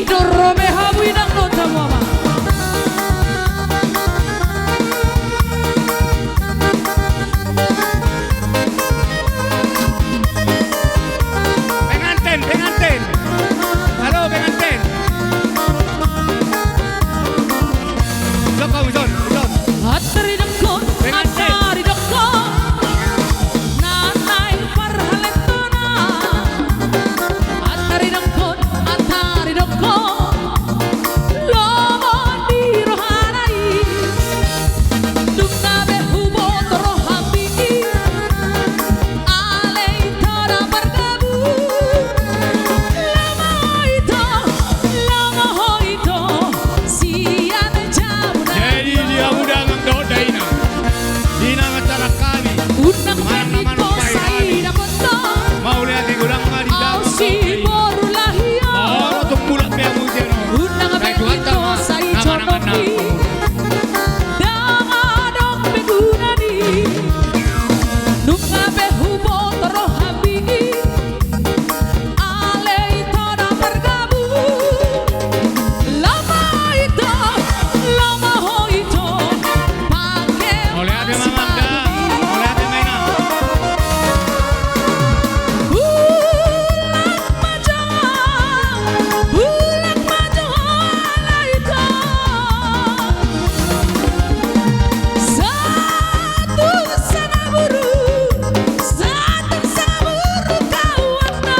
idorome hawinang nota mama. Pengantin. Halo pengantin. Sokong son. Atari dekon, atari dekon, nanai parhaletona. Atari dekon, lomo di rohanai. Dungna behubo torohabi, alei tora bergabu. Lama hoito, sian jamuna. Jadi dia udah ngedot Daina. Dina masalah kami. Unang benito saida koto. Mau lihat di gudang mah di dalam. Ausi boru lahia. Mau untuk bulat biar musim. Unang benito saida codoki. Damadok begunani. Nunga behubo torohabi. Alei tora bergabu. Lama hoito. Pake Mau lihat di Mamanda. Mau lihat di Maina. Bulan majo alaita. Satu sanaburu kawana.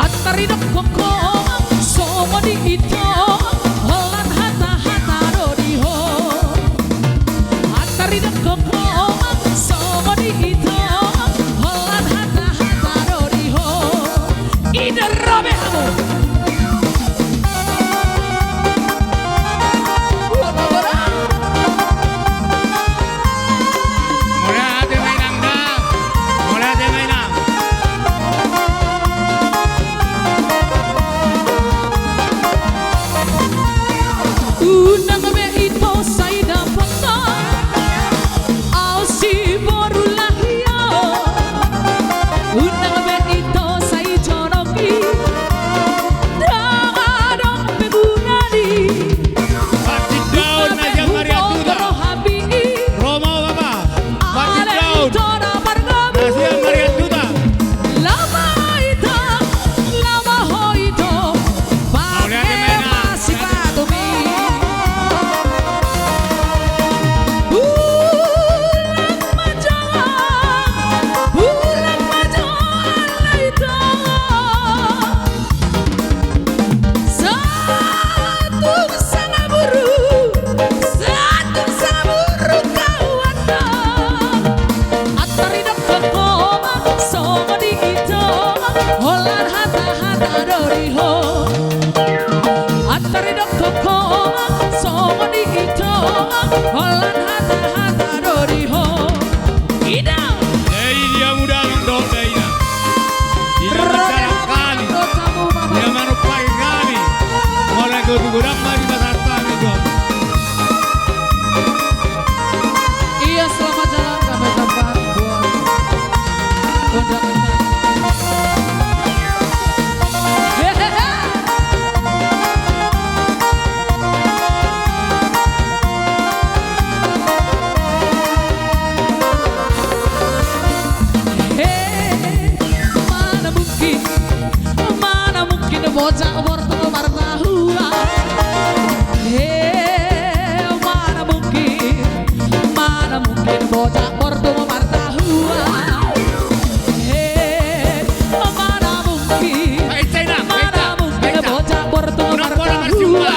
Atari dokoko somo di ito holan hata dodiho. Atari dokoko somo di ito holan hata dodiho. Idorobe hamu. Mau lihat di Maina. Mau lihat di Maina. Unang beito saida foto. Ausi boru lahia. Unang beito sai jonoki. Damadok begunani. Batik daun aja Maria Tuda. Torohabi. Romo Baba. Batik Alei daun. tora bergabu. Nasihat Maria Tuda. Lama hoito. lihat di Pake mana? masih patumi. Bulan majo alaita. Satu sanaburu kawana. Atari dokoko somo di ito holan hata doriho. Atari dokoko somo di ito holan hata doriho. Idam Jadi dia mudah ngedot Daina. Dia masalah kami. Dia manupai kami. Mau lihat di gudang mah di pasar kami dong. Iya, selamat jalan sampai tempat buat undangan. Mana mungkin bocah bertemu martahua. Mana mungkin bocah bertemu martahua. Mana mungkin bocah bertemu martahua.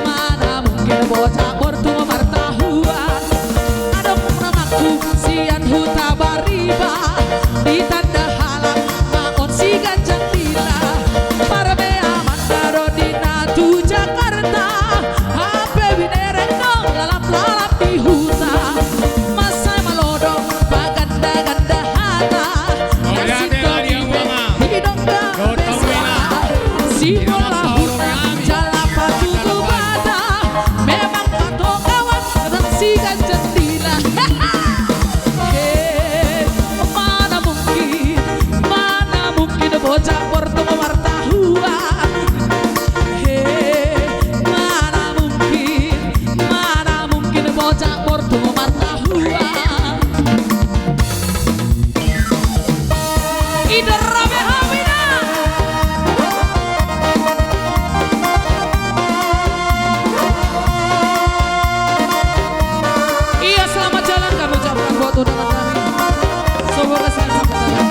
Mana mungkin bocah bertemu martahua. Adong namaku sian huta bariba di tanda halang maon si ganjang tila. Parbe aman karo dina tu Jakarta. Hape bine Ida Rabe Hamida. Iya, selamat jalan kami ucapkan buat undangan kami. Semoga sehat sampai tujuan.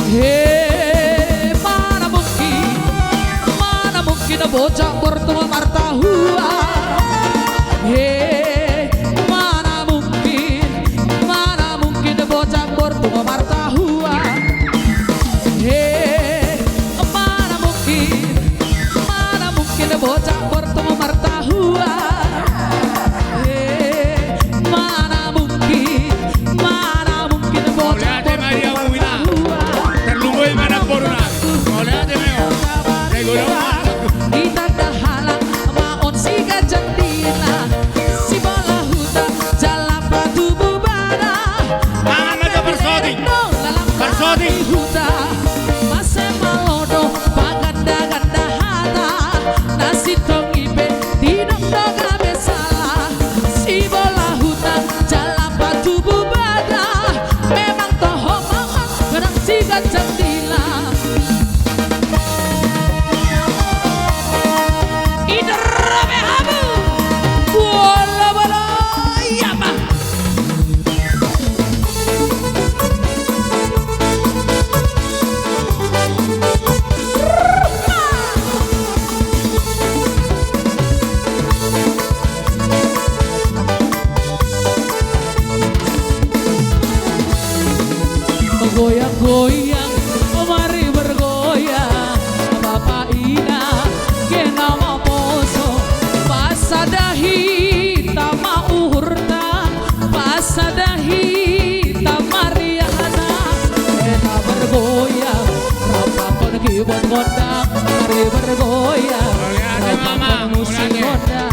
Hei, mana mungkin bocah bertua martahua. Hei, mana mungkin bocah bertua martahua. Hei, mana mungkin bocah bertua martahua. Hei, mana mungkin bocah Oleate Maria Buina, terlumbo di mana poruna. Oleate meo, regular. Di tanda halang maon si gajah dila, si bola huta jalan batu bubana. Mana aja persodi, persodi. Huta mase malodo paganda-ganda hata nasi tongipe dinong doga besala. Si bola huta jalan batu bubana, memang toho mangan gerang si gajah dila. Ida Rabe Habu. Bola bola iya mah. Goyang-goyang, mari bergoyang. Bapak Ina, kena mamoso. Pasada hitam uhurta, pasada hitam Mariana. Kena bergoyang, rapakon kibon gondang. Mari bergoyang, Oleate mama, rapakon musik oleate. gondang.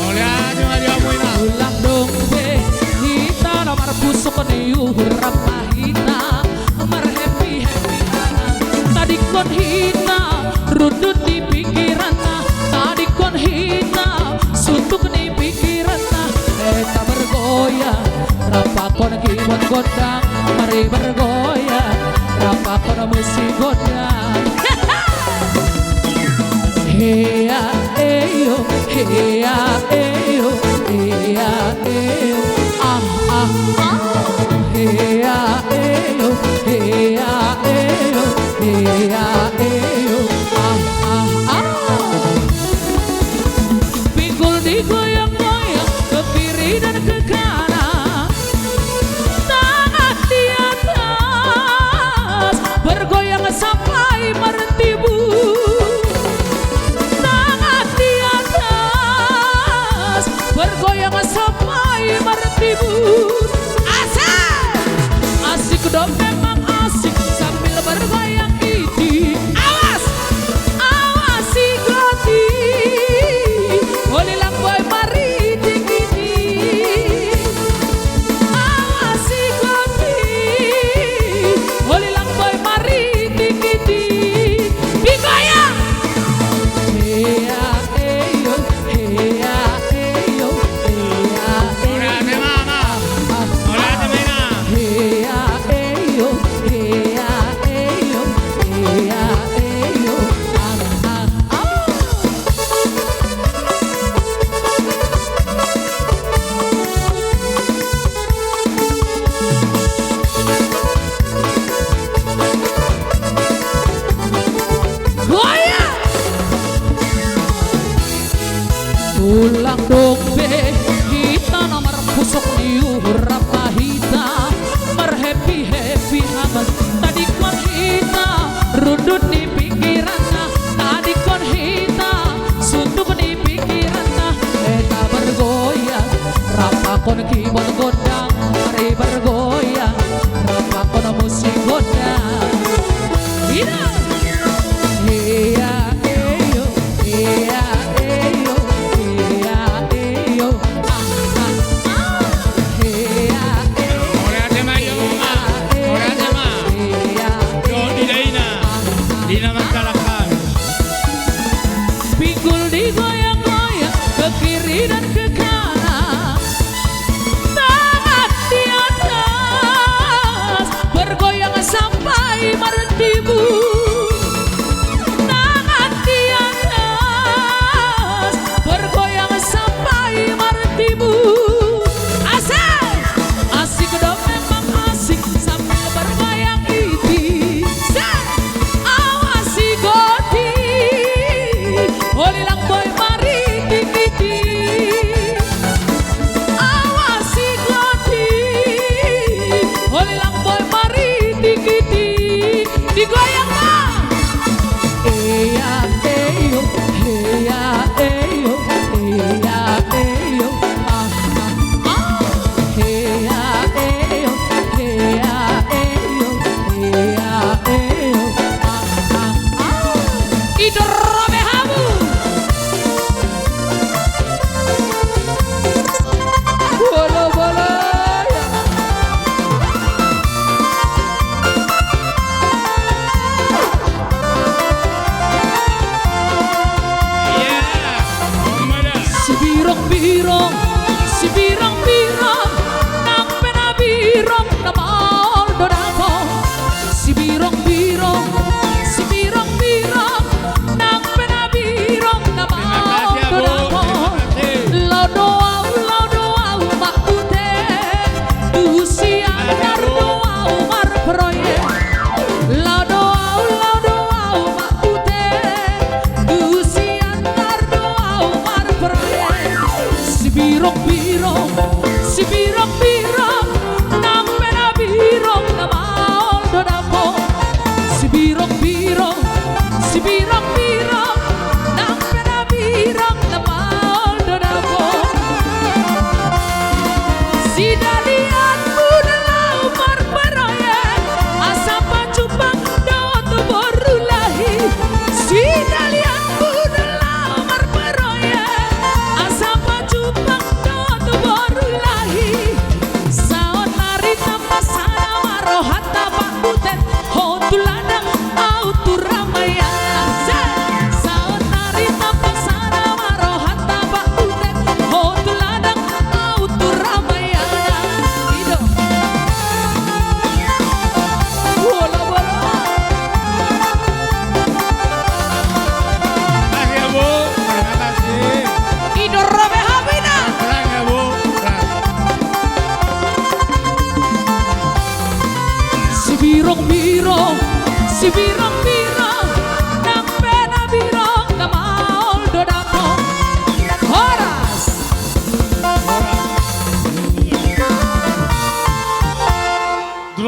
Oleate Maria Buina. Ulang dong be, hita nomor pusuk ni uhurap mahita. Mar happy hana, tadi kon hina, rundut di pikiranna. Tadi kon hina, suntuk di pikiranna. Eta bergoyang, rapakon kibon gondang. Mari bergoyang, rapakon musik gondang. Heya eyo, heya eyo, heya eyo, ah ah ah. Heya eyo, heya eyo, heya eyo, ah ah ah. Pinggul digoyang-goyang ke kiri dan ke kanan. Tangan di atas bergoyang sampai mertibu. Tangan di atas bergoyang sampai mertibu. Asik dong memang asik sambil bergoyang ini. Awas, awas si goti. Holilang boy mari dikini. Awas si goti. Holilang boy mari dikini. Digoyang. Heya eyo, heya eyo, heya eyo. Oleate mama, oleate Maina. Heya eyo, heya eyo, heya eyo, ah ah ah. Goyang. Ulang dong be, kita nomor pusuk di urap mahita. Mar happy happy hangat. Tadi kon hita, rundut di pikiranna. Tadi kon hita, suntuk di pikiranna. Eta bergoyang, rapakon kibon gondang. Mari bergoyang, rapakon musik gondang. Ida. Heya eyo, heya eyo, heya eyo, ah ah ah. Heya eyo, Oleate Maria Buina, oleate ma. hatta Pak Butet hotuladang autu Ramayana saonari tapang sana waro hatta Pak Butet hotuladang autu Ramayana ido bola bola Makasih ya Bu, terima kasih. ido robe habina Terang ya Bu. Terang. si birong birong